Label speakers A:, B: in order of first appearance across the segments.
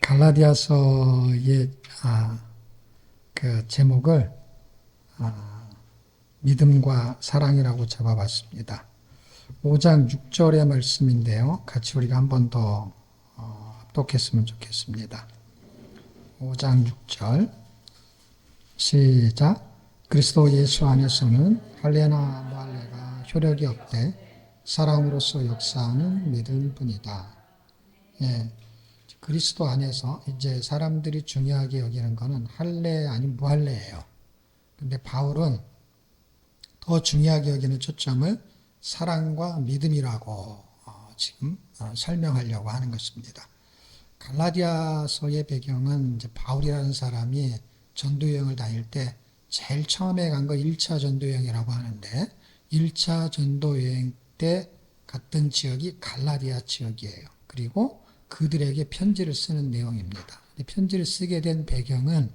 A: 갈라디아서의 그 제목을 믿음과 사랑이라고 잡아봤습니다. 5장 6절의 말씀인데요. 같이 우리가 한 번 더 합독했으면 좋겠습니다. 5장 6절 시작. 그리스도 예수 안에서는 할례나 무할례가 효력이 없되 사랑으로서 역사하는 믿음뿐이다. 예. 그리스도 안에서 이제 사람들이 중요하게 여기는 것은 할례 아닌 무할례예요. 근데 바울은 더 중요하게 여기는 초점을 사랑과 믿음이라고 지금 설명하려고 하는 것입니다. 갈라디아서의 배경은 이제 바울이라는 사람이 전도여행을 다닐 때 제일 처음에 간 거 1차 전도여행이라고 하는데 1차 전도여행 때 갔던 지역이 갈라디아 지역이에요. 그리고 그들에게 편지를 쓰는 내용입니다. 편지를 쓰게 된 배경은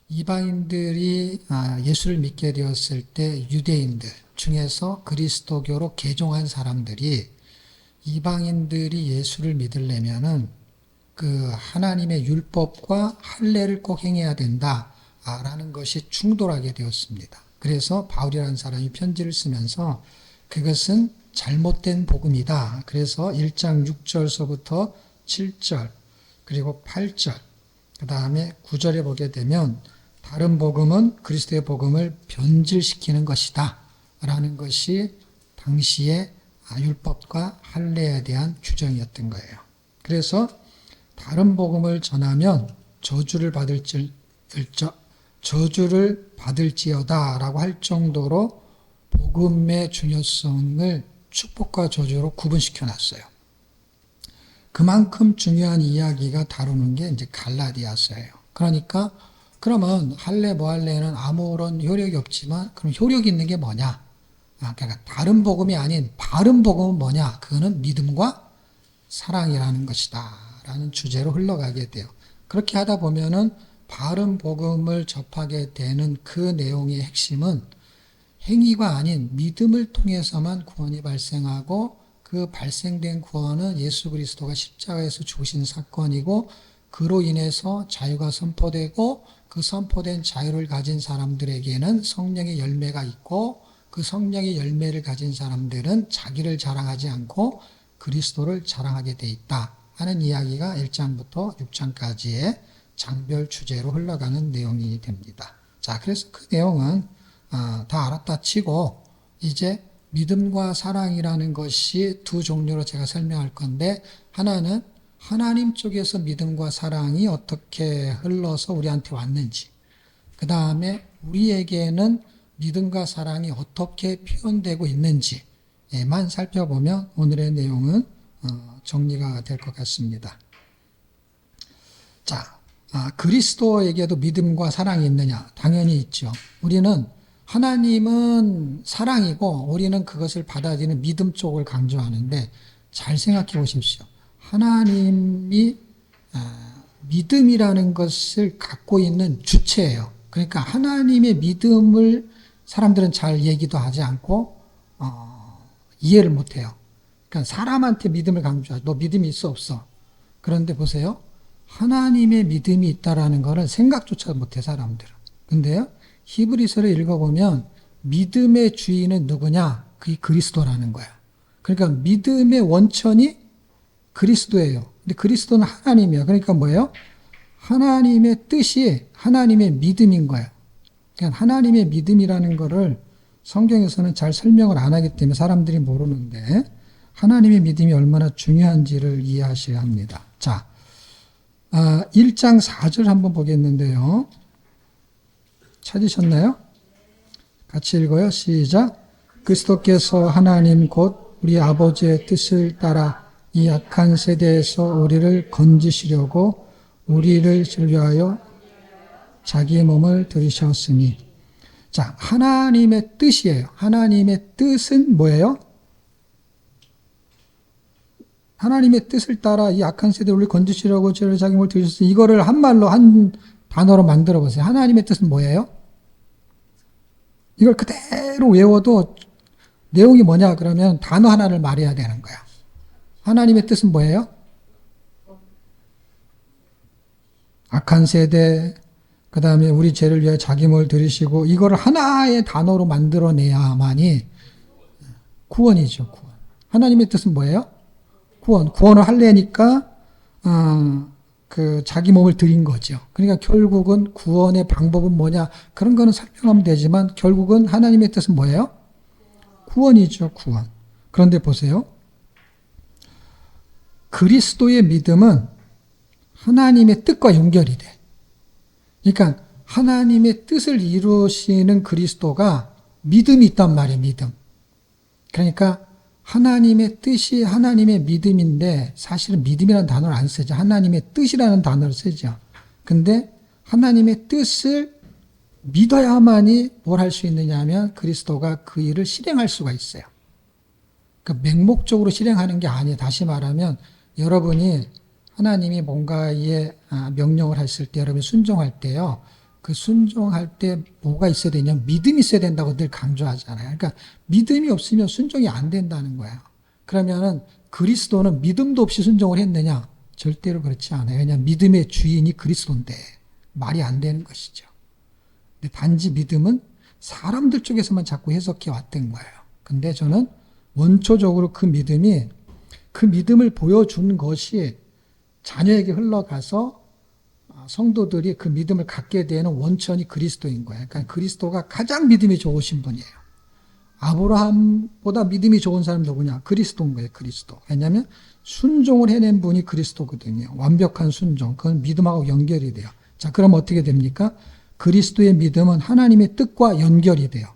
A: 이방인들이 예수를 믿게 되었을 때 유대인들 중에서 그리스도교로 개종한 사람들이 이방인들이 예수를 믿으려면은 그 하나님의 율법과 할례를 꼭 행해야 된다라는 것이 충돌하게 되었습니다. 그래서 바울이라는 사람이 편지를 쓰면서 그것은 잘못된 복음이다. 그래서 1장 6절서부터 7절 그리고 8절 그 다음에 9절에 보게 되면 다른 복음은 그리스도의 복음을 변질시키는 것이다 라는 것이 당시의 율법과 할례에 대한 규정이었던 거예요. 그래서 다른 복음을 전하면 저주를 받을지어다 라고 할 정도로 복음의 중요성을 축복과 저주로 구분시켜 놨어요. 그만큼 중요한 이야기가 다루는 게 이제 갈라디아서예요. 그러니까 그러면 할례 무할례는 아무런 효력이 없지만 그럼 효력이 있는 게 뭐냐? 그러니까 다른 복음이 아닌 바른 복음은 뭐냐? 그거는 믿음과 사랑이라는 것이다 라는 주제로 흘러가게 돼요. 그렇게 하다 보면은 바른 복음을 접하게 되는 그 내용의 핵심은 행위가 아닌 믿음을 통해서만 구원이 발생하고 그 발생된 구원은 예수 그리스도가 십자가에서 죽으신 사건이고 그로 인해서 자유가 선포되고 그 선포된 자유를 가진 사람들에게는 성령의 열매가 있고 그 성령의 열매를 가진 사람들은 자기를 자랑하지 않고 그리스도를 자랑하게 돼 있다 하는 이야기가 1장부터 6장까지의 장별 주제로 흘러가는 내용이 됩니다. 자, 그래서 그 내용은 다 알았다 치고 이제 믿음과 사랑이라는 것이 두 종류로 제가 설명할 건데 하나는 하나님 쪽에서 믿음과 사랑이 어떻게 흘러서 우리한테 왔는지 그 다음에 우리에게는 믿음과 사랑이 어떻게 표현되고 있는지만 살펴보면 오늘의 내용은 정리가 될 것 같습니다. 자, 그리스도에게도 믿음과 사랑이 있느냐? 당연히 있죠. 우리는 하나님은 사랑이고 우리는 그것을 받아들이는 믿음 쪽을 강조하는데 잘 생각해 보십시오. 하나님이 믿음이라는 것을 갖고 있는 주체예요. 그러니까 하나님의 믿음을 사람들은 잘 얘기도 하지 않고 이해를 못해요. 그러니까 사람한테 믿음을 강조하죠. 너 믿음이 있어 없어? 그런데 보세요. 하나님의 믿음이 있다라는 것을 생각조차 못해 사람들은. 근데요. 히브리서를 읽어보면 믿음의 주인은 누구냐? 그게 그리스도라는 거야. 그러니까 믿음의 원천이 그리스도예요. 근데 그리스도는 하나님이야. 그러니까 뭐예요? 하나님의 뜻이 하나님의 믿음인 거예요. 그러니까 하나님의 믿음이라는 거를 성경에서는 잘 설명을 안 하기 때문에 사람들이 모르는데 하나님의 믿음이 얼마나 중요한지를 이해하셔야 합니다. 자, 1장 4절 한번 보겠는데요. 찾으셨나요? 같이 읽어요. 시작. 그리스도께서 하나님 곧 우리 아버지의 뜻을 따라 이 악한 세대에서 우리를 건지시려고 우리를 위하여 자기 몸을 들이셨으니. 자, 하나님의 뜻이에요. 하나님의 뜻은 뭐예요? 하나님의 뜻을 따라 이 악한 세대를 우리 건지시려고 자기 몸을 들이셨으니. 이거를 한말로 한 단어로 만들어 보세요. 하나님의 뜻은 뭐예요? 이걸 그대로 외워도 내용이 뭐냐 그러면 단어 하나를 말해야 되는 거야. 하나님의 뜻은 뭐예요? 악한 세대, 그 다음에 우리 죄를 위해 자기 몸을 들이시고 이거를 하나의 단어로 만들어내야만이 구원이죠. 구원. 하나님의 뜻은 뭐예요? 구원. 구원을 하려니까 그 자기 몸을 드린 거죠. 그러니까 결국은 구원의 방법은 뭐냐? 그런 거는 설명하면 되지만 결국은 하나님의 뜻은 뭐예요? 구원이죠. 구원. 그런데 보세요. 그리스도의 믿음은 하나님의 뜻과 연결이 돼. 그러니까 하나님의 뜻을 이루시는 그리스도가 믿음이 있단 말이에요. 믿음. 그러니까 하나님의 뜻이 하나님의 믿음인데 사실은 믿음이라는 단어를 안 쓰죠. 하나님의 뜻이라는 단어를 쓰죠. 근데 하나님의 뜻을 믿어야만이 뭘 할 수 있느냐 하면 그리스도가 그 일을 실행할 수가 있어요. 그러니까 맹목적으로 실행하는 게 아니에요. 다시 말하면 여러분이 하나님이 뭔가의 명령을 했을 때 여러분이 순종할 때요. 그 순종할 때 뭐가 있어야 되냐면 믿음이 있어야 된다고 늘 강조하잖아요. 그러니까 믿음이 없으면 순종이 안 된다는 거예요. 그러면은 그리스도는 믿음도 없이 순종을 했느냐? 절대로 그렇지 않아요. 왜냐하면 믿음의 주인이 그리스도인데 말이 안 되는 것이죠. 근데 단지 믿음은 사람들 쪽에서만 자꾸 해석해 왔던 거예요. 근데 저는 원초적으로 그 믿음을 보여준 것이 자녀에게 흘러가서 성도들이 그 믿음을 갖게 되는 원천이 그리스도인 거예요. 그러니까 그리스도가 가장 믿음이 좋으신 분이에요. 아브라함보다 믿음이 좋은 사람 누구냐? 그리스도인 거예요. 그리스도. 왜냐하면 순종을 해낸 분이 그리스도거든요. 완벽한 순종. 그건 믿음하고 연결이 돼요. 자, 그럼 어떻게 됩니까? 그리스도의 믿음은 하나님의 뜻과 연결이 돼요.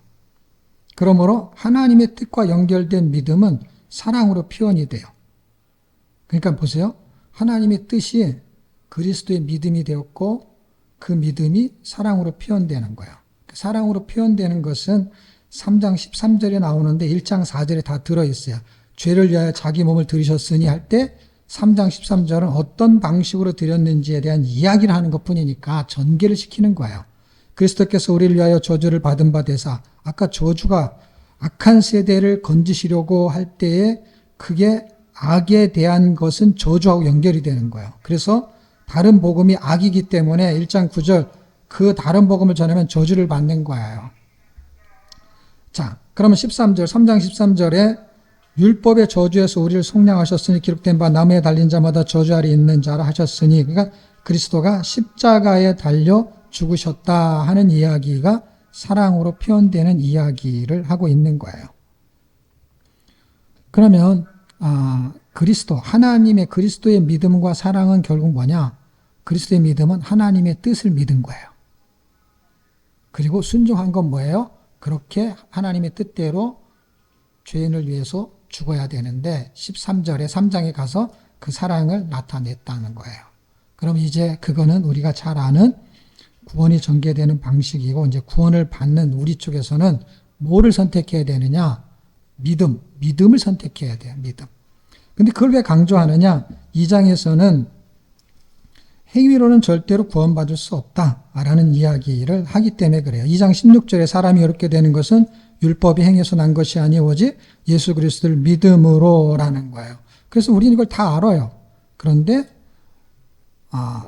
A: 그러므로 하나님의 뜻과 연결된 믿음은 사랑으로 표현이 돼요. 그러니까 보세요. 하나님의 뜻이 그리스도의 믿음이 되었고 그 믿음이 사랑으로 표현되는 거예요. 사랑으로 표현되는 것은 3장 13절에 나오는데 1장 4절에 다 들어있어요. 죄를 위하여 자기 몸을 들이셨으니 할 때 3장 13절은 어떤 방식으로 드렸는지에 대한 이야기를 하는 것뿐이니까 전개를 시키는 거예요. 그리스도께서 우리를 위하여 저주를 받은 바 되사, 아까 저주가 악한 세대를 건지시려고 할 때에 그게 악에 대한 것은 저주하고 연결이 되는 거예요. 그래서 다른 복음이 악이기 때문에 1장 9절 그 다른 복음을 전하면 저주를 받는 거예요. 자, 그러면 13절, 3장 13절에 율법의 저주에서 우리를 속량하셨으니 기록된 바 나무에 달린 자마다 저주 아래 있는 자라 하셨으니, 그러니까 그리스도가 십자가에 달려 죽으셨다 하는 이야기가 사랑으로 표현되는 이야기를 하고 있는 거예요. 그러면 그리스도, 하나님의 그리스도의 믿음과 사랑은 결국 뭐냐? 그리스도의 믿음은 하나님의 뜻을 믿은 거예요. 그리고 순종한 건 뭐예요? 그렇게 하나님의 뜻대로 죄인을 위해서 죽어야 되는데 13절에 3장에 가서 그 사랑을 나타냈다는 거예요. 그럼 이제 그거는 우리가 잘 아는 구원이 전개되는 방식이고, 이제 구원을 받는 우리 쪽에서는 뭐를 선택해야 되느냐? 믿음을 선택해야 돼요. 믿음. 근데 그걸 왜 강조하느냐? 2장에서는 행위로는 절대로 구원받을 수 없다라는 이야기를 하기 때문에 그래요. 2장 16절에 사람이 어렵게 되는 것은 율법이 행해서 난 것이 아니 오직 예수 그리스도를 믿음으로라는 거예요. 그래서 우리는 이걸 다 알아요. 그런데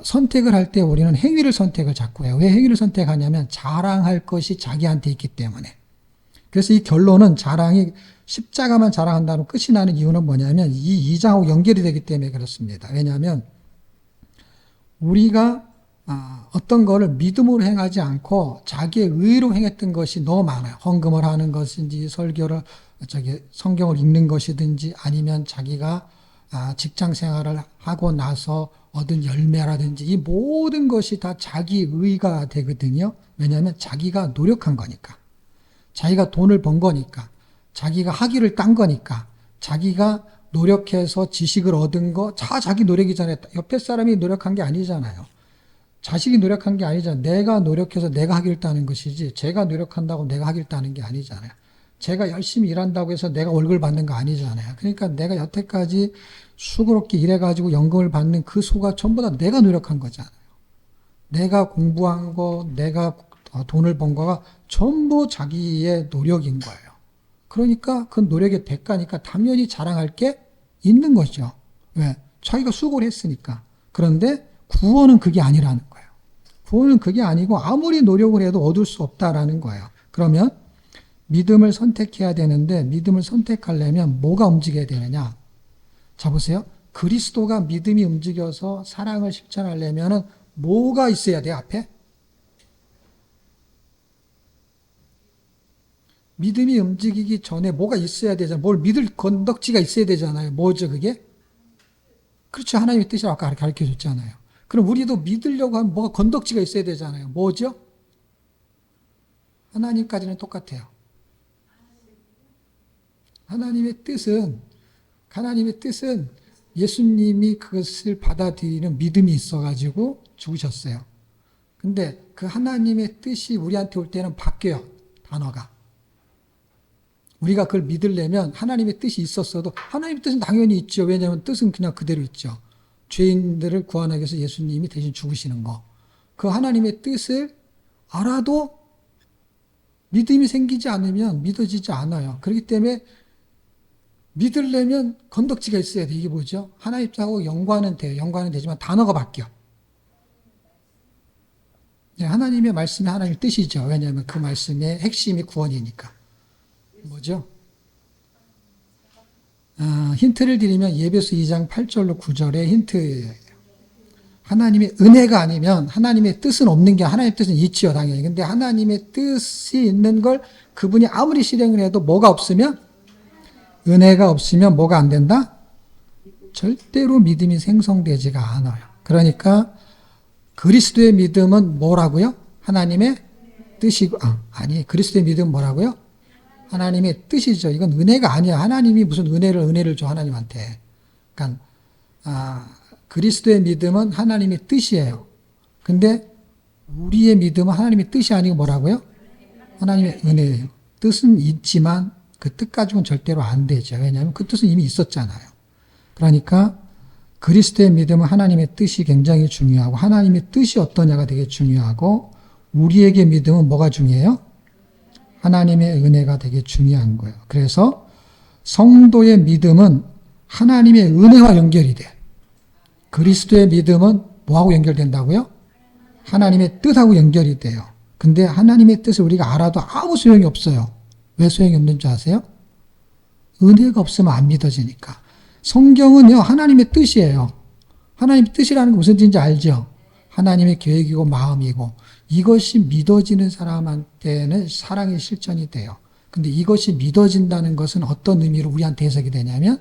A: 선택을 할 때 우리는 행위를 선택을 자꾸 해요. 왜 행위를 선택하냐면 자랑할 것이 자기한테 있기 때문에. 그래서 이 결론은 자랑이 십자가만 자랑한다면 끝이 나는 이유는 뭐냐면 이 2장하고 연결이 되기 때문에 그렇습니다. 왜냐하면 우리가 어떤 거를 믿음으로 행하지 않고 자기의 의로 행했던 것이 너무 많아요. 헌금을 하는 것인지 설교를 성경을 읽는 것이든지 아니면 자기가 직장 생활을 하고 나서 얻은 열매라든지 이 모든 것이 다 자기 의가 되거든요. 왜냐하면 자기가 노력한 거니까. 자기가 돈을 번 거니까. 자기가 학위를 딴 거니까. 자기가 노력해서 지식을 얻은 거 다 자기 노력이잖아요. 옆에 사람이 노력한 게 아니잖아요. 자식이 노력한 게 아니잖아요. 내가 노력해서 내가 학위를 따는 것이지 제가 노력한다고 내가 학위를 따는 게 아니잖아요. 제가 열심히 일한다고 해서 내가 월급을 받는 거 아니잖아요. 그러니까 내가 여태까지 수고롭게 일해가지고 연금을 받는 그 수가 전부 다 내가 노력한 거잖아요. 내가 공부한 거, 내가 돈을 번 거가 전부 자기의 노력인 거예요. 그러니까 그 노력의 대가니까 당연히 자랑할 게 있는 거죠. 왜? 자기가 수고를 했으니까. 그런데 구원은 그게 아니라는 거예요. 구원은 그게 아니고 아무리 노력을 해도 얻을 수 없다라는 거예요. 그러면 믿음을 선택해야 되는데 믿음을 선택하려면 뭐가 움직여야 되느냐? 자 보세요. 그리스도가 믿음이 움직여서 사랑을 실천하려면 뭐가 있어야 돼요? 앞에? 믿음이 움직이기 전에 뭐가 있어야 되잖아요. 뭘 믿을 건덕지가 있어야 되잖아요. 뭐죠 그게? 그렇죠. 하나님의 뜻이라고 아까 가르쳐 줬잖아요. 그럼 우리도 믿으려고 하면 뭐가 건덕지가 있어야 되잖아요. 뭐죠? 하나님까지는 똑같아요. 하나님의 뜻은 예수님이 그것을 받아들이는 믿음이 있어가지고 죽으셨어요. 근데 그 하나님의 뜻이 우리한테 올 때는 바뀌어요. 단어가. 우리가 그걸 믿으려면 하나님의 뜻이 있었어도 하나님의 뜻은 당연히 있죠. 왜냐하면 뜻은 그냥 그대로 있죠. 죄인들을 구원하기 위해서 예수님이 대신 죽으시는 거. 그 하나님의 뜻을 알아도 믿음이 생기지 않으면 믿어지지 않아요. 그렇기 때문에 믿으려면 건덕지가 있어야 돼. 이게 뭐죠? 하나님 뜻하고 연관은 돼요. 연관은 되지만 단어가 바뀌어. 하나님의 말씀이 하나님의 뜻이죠. 왜냐하면 그 말씀의 핵심이 구원이니까. 뭐죠? 힌트를 드리면 예배서 2장 8절로 9절의 힌트예요. 하나님의 은혜가 아니면 하나님의 뜻은 없는 게 하나님의 뜻은 있지요, 당연히. 근데 하나님의 뜻이 있는 걸 그분이 아무리 실행을 해도 뭐가 없으면 은혜가 없으면 뭐가 안 된다? 절대로 믿음이 생성되지가 않아요. 그러니까 그리스도의 믿음은 뭐라고요? 하나님의 뜻이고 그리스도의 믿음은 뭐라고요? 하나님의 뜻이죠. 이건 은혜가 아니야. 하나님이 무슨 은혜를 줘 하나님한테. 그러니까 그리스도의 믿음은 하나님의 뜻이에요. 근데 우리의 믿음은 하나님의 뜻이 아니고 뭐라고요? 하나님의 은혜예요. 뜻은 있지만 그 뜻 가지고는 절대로 안 되죠. 왜냐하면 그 뜻은 이미 있었잖아요. 그러니까 그리스도의 믿음은 하나님의 뜻이 굉장히 중요하고 하나님의 뜻이 어떠냐가 되게 중요하고 우리에게 믿음은 뭐가 중요해요? 하나님의 은혜가 되게 중요한 거예요. 그래서 성도의 믿음은 하나님의 은혜와 연결이 돼. 그리스도의 믿음은 뭐하고 연결된다고요? 하나님의 뜻하고 연결이 돼요. 근데 하나님의 뜻을 우리가 알아도 아무 소용이 없어요. 왜 소용이 없는 줄 아세요? 은혜가 없으면 안 믿어지니까. 성경은요, 하나님의 뜻이에요. 하나님의 뜻이라는 게 무슨 뜻인지 알죠? 하나님의 계획이고 마음이고 이것이 믿어지는 사람한테는 사랑의 실천이 돼요. 근데 이것이 믿어진다는 것은 어떤 의미로 우리한테 해석이 되냐면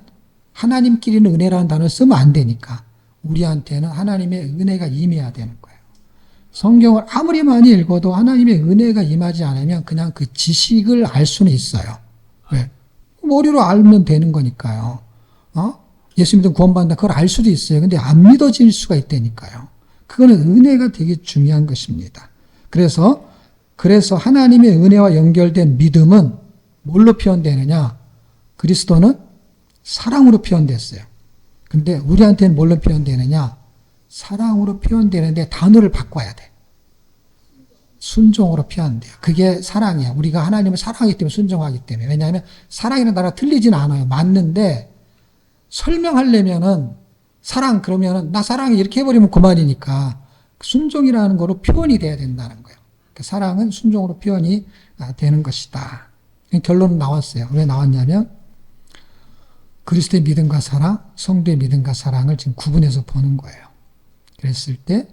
A: 하나님끼리는 은혜라는 단어를 쓰면 안 되니까 우리한테는 하나님의 은혜가 임해야 되는 거예요. 성경을 아무리 많이 읽어도 하나님의 은혜가 임하지 않으면 그냥 그 지식을 알 수는 있어요. 왜? 머리로 알면 되는 거니까요. 예수 믿으면 구원받는다. 그걸 알 수도 있어요. 근데 안 믿어질 수가 있다니까요. 그거는 은혜가 되게 중요한 것입니다. 그래서 하나님의 은혜와 연결된 믿음은 뭘로 표현되느냐? 그리스도는 사랑으로 표현됐어요. 근데 우리한테는 뭘로 표현되느냐? 사랑으로 표현되는데 단어를 바꿔야 돼. 순종으로 표현돼요. 그게 사랑이야. 우리가 하나님을 사랑하기 때문에 순종하기 때문에. 왜냐하면 사랑이라는 단어가 틀리진 않아요. 맞는데 설명하려면은 사랑 그러면은 나 사랑해 이렇게 해버리면 그만이니까 순종이라는 거로 표현이 돼야 된다는 거예요. 그러니까 사랑은 순종으로 표현이 되는 것이다. 결론은 나왔어요. 왜 나왔냐면 그리스도의 믿음과 사랑, 성도의 믿음과 사랑을 지금 구분해서 보는 거예요. 그랬을 때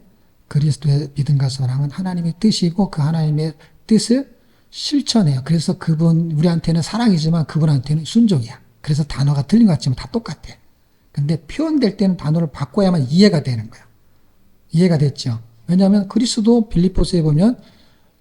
A: 그리스도의 믿음과 사랑은 하나님의 뜻이고 그 하나님의 뜻을 실천해요. 그래서 그분 우리한테는 사랑이지만 그분한테는 순종이야. 그래서 단어가 틀린 것 같지만 다 똑같아. 근데 표현될 때는 단어를 바꿔야만 이해가 되는 거야. 이해가 됐죠? 왜냐하면 그리스도 빌립보서에 보면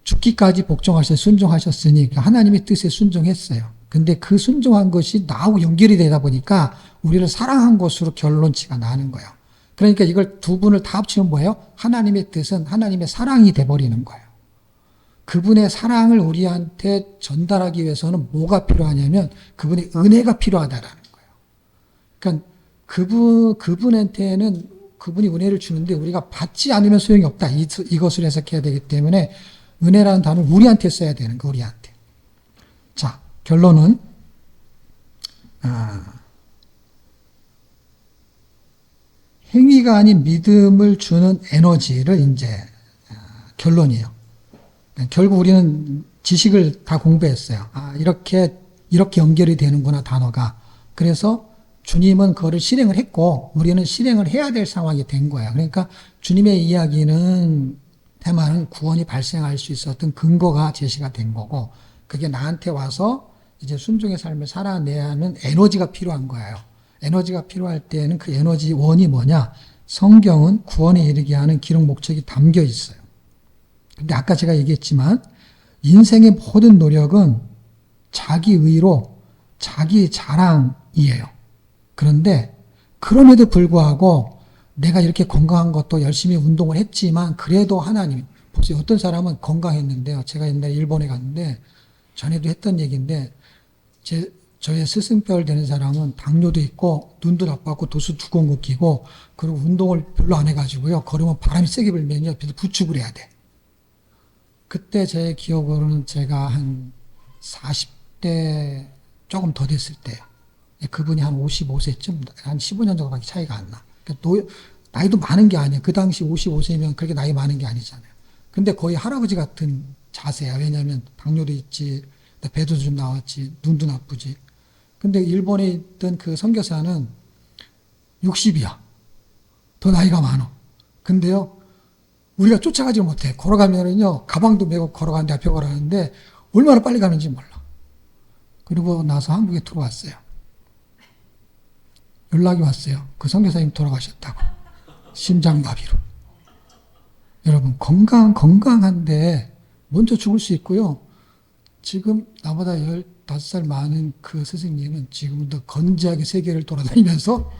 A: 죽기까지 복종하셔 순종하셨으니 하나님의 뜻에 순종했어요. 근데 그 순종한 것이 나하고 연결이 되다 보니까 우리를 사랑한 것으로 결론치가 나는 거예요. 그러니까 이걸 두 분을 다 합치면 뭐예요? 하나님의 뜻은 하나님의 사랑이 돼버리는 거예요. 그분의 사랑을 우리한테 전달하기 위해서는 뭐가 필요하냐면 그분의 은혜가 필요하다라는 거예요. 그러니까 그분한테는 그분이 은혜를 주는데 우리가 받지 않으면 소용이 없다. 이것을 해석해야 되기 때문에 은혜라는 단어를 우리한테 써야 되는 거, 우리한테. 자, 결론은 행위가 아닌 믿음을 주는 에너지를 이제 결론이에요. 결국 우리는 지식을 다 공부했어요. 이렇게 연결이 되는구나, 단어가. 그래서 주님은 그거를 실행을 했고, 우리는 실행을 해야 될 상황이 된 거야. 그러니까 주님의 이야기는, 테마는 구원이 발생할 수 있었던 근거가 제시가 된 거고, 그게 나한테 와서 이제 순종의 삶을 살아내야 하는 에너지가 필요한 거예요. 에너지가 필요할 때는 그 에너지 원이 뭐냐? 성경은 구원에 이르게 하는 기록 목적이 담겨 있어요. 근데 아까 제가 얘기했지만 인생의 모든 노력은 자기 의로 자기 자랑이에요. 그런데 그럼에도 불구하고 내가 이렇게 건강한 것도 열심히 운동을 했지만 그래도 하나님, 보세요. 어떤 사람은 건강했는데요. 제가 옛날에 일본에 갔는데 전에도 했던 얘기인데 저의 스승별 되는 사람은 당뇨도 있고 눈도 나빴고 도수 두꺼운 거 끼고 그리고 운동을 별로 안 해가지고요. 걸으면 바람이 세게 불면요. 옆에서 부축을 해야 돼. 그때 제 기억으로는 제가 한 40대 조금 더 됐을 때요. 그분이 한 55세쯤, 한 15년 정도밖에 차이가 안 나. 그러니까 나이도 많은 게 아니에요. 그 당시 55세면 그렇게 나이 많은 게 아니잖아요. 근데 거의 할아버지 같은 자세야. 왜냐하면 당뇨도 있지, 배도 좀 나왔지, 눈도 나쁘지. 근데 일본에 있던 그 선교사는 60이야. 더 나이가 많아. 근데요, 우리가 쫓아가지 못해. 걸어가면은요, 가방도 메고 걸어가는데 앞에 걸어가는데 얼마나 빨리 가는지 몰라. 그리고 나서 한국에 들어왔어요. 연락이 왔어요. 그 선교사님 돌아가셨다고. 심장마비로. 여러분, 건강한데 먼저 죽을 수 있고요. 지금 나보다 15살 많은 그 스승님은 지금도 건재하게 세계를 돌아다니면서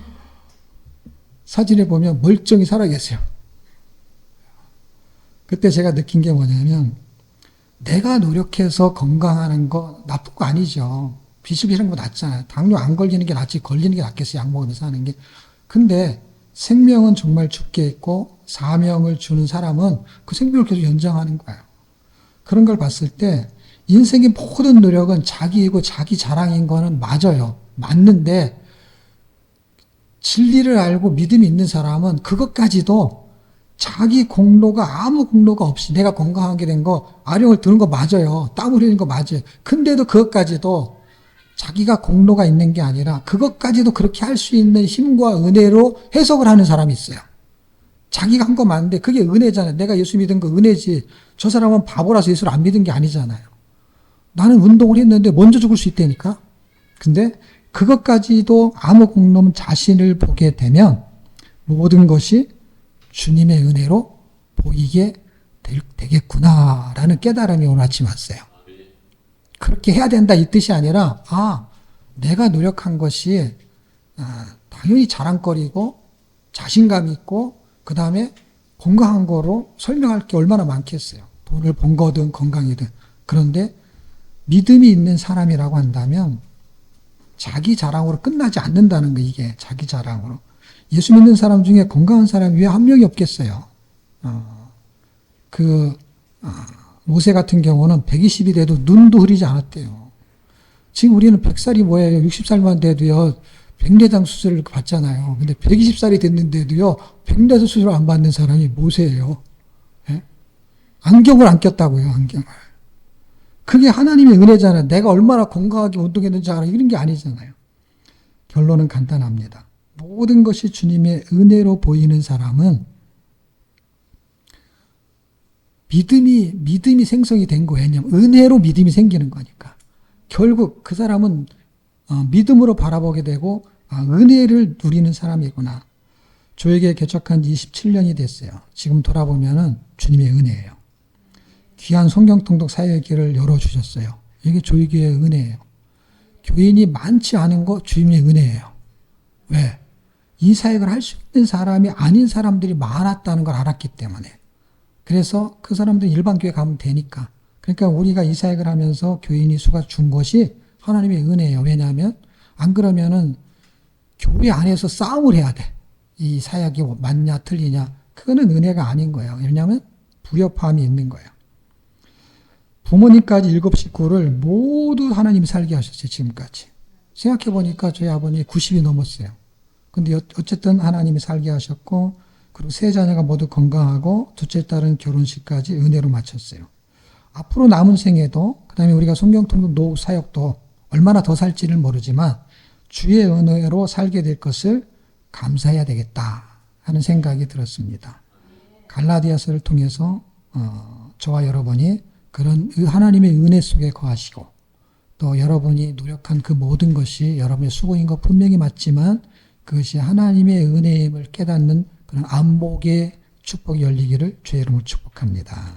A: 사진에 보면 멀쩡히 살아계세요. 그때 제가 느낀 게 뭐냐면 내가 노력해서 건강하는 거 나쁜 거 아니죠. 비실비실한 거 낫잖아요. 당뇨 안 걸리는 게 낫지 걸리는 게 낫겠어요. 약 먹으면서 하는 게. 근데 생명은 정말 죽게 있고 사명을 주는 사람은 그 생명을 계속 연장하는 거예요. 그런 걸 봤을 때 인생의 모든 노력은 자기이고 자기 자랑인 거는 맞아요. 맞는데 진리를 알고 믿음이 있는 사람은 그것까지도 자기 공로가 아무 공로가 없이 내가 건강하게 된 거 아령을 드는 거 맞아요. 땀 흘리는 거 맞아요. 근데도 그것까지도 자기가 공로가 있는 게 아니라 그것까지도 그렇게 할 수 있는 힘과 은혜로 해석을 하는 사람이 있어요. 자기가 한 거 맞는데 그게 은혜잖아요. 내가 예수 믿은 거 은혜지. 저 사람은 바보라서 예수를 안 믿은 게 아니잖아요. 나는 운동을 했는데 먼저 죽을 수 있다니까. 근데 그것까지도 아무 공로는 자신을 보게 되면 모든 것이 주님의 은혜로 보이게 되겠구나라는 깨달음이 오늘 아침 왔어요. 그렇게 해야 된다 이 뜻이 아니라 내가 노력한 것이 당연히 자랑거리고 자신감 있고 그 다음에 건강한 거로 설명할 게 얼마나 많겠어요. 돈을 번 거든 건강이든. 그런데 믿음이 있는 사람이라고 한다면 자기 자랑으로 끝나지 않는다는 거 이게 자기 자랑으로. 예수 믿는 사람 중에 건강한 사람이 왜 한 명이 없겠어요? 모세 같은 경우는 120이 돼도 눈도 흐리지 않았대요. 지금 우리는 100살이 뭐예요? 60살만 돼도요, 백내장 수술을 받잖아요. 근데 120살이 됐는데도요, 백내장 수술을 안 받는 사람이 모세예요. 예? 안경을 안 꼈다고요, 안경을. 그게 하나님의 은혜잖아요. 내가 얼마나 건강하게 운동했는지 알아. 이런 게 아니잖아요. 결론은 간단합니다. 모든 것이 주님의 은혜로 보이는 사람은 믿음이 생성이 된 거예요. 왜냐하면 은혜로 믿음이 생기는 거니까. 결국 그 사람은 믿음으로 바라보게 되고 은혜를 누리는 사람이구나. 저에게 개척한 지 27년이 됐어요. 지금 돌아보면은 주님의 은혜예요. 귀한 성경통독 사역의 길을 열어주셨어요. 이게 저에게의 은혜예요. 교인이 많지 않은 거 주님의 은혜예요. 왜? 이 사역을 할 수 있는 사람이 아닌 사람들이 많았다는 걸 알았기 때문에. 그래서 그 사람들은 일반 교회 가면 되니까. 그러니까 우리가 이 사역을 하면서 교인이 수가 준 것이 하나님의 은혜예요. 왜냐하면 안 그러면은 교회 안에서 싸움을 해야 돼. 이 사역이 맞냐 틀리냐. 그거는 은혜가 아닌 거예요. 왜냐하면 불협화음이 있는 거예요. 부모님까지 7 식구를 모두 하나님이 살게 하셨어요. 지금까지. 생각해보니까 저희 아버님이 90이 넘었어요. 근데 어쨌든 하나님이 살게 하셨고 그리고 세 자녀가 모두 건강하고 둘째 딸은 결혼식까지 은혜로 마쳤어요. 앞으로 남은 생에도 그다음에 우리가 성경통독 노후 사역도 얼마나 더 살지를 모르지만 주의 은혜로 살게 될 것을 감사해야 되겠다 하는 생각이 들었습니다. 갈라디아서를 통해서 저와 여러분이 그런 하나님의 은혜 속에 거하시고 또 여러분이 노력한 그 모든 것이 여러분의 수고인 것 분명히 맞지만 그것이 하나님의 은혜임을 깨닫는 그런 안목의 축복이 열리기를 주의 이름으로 축복합니다.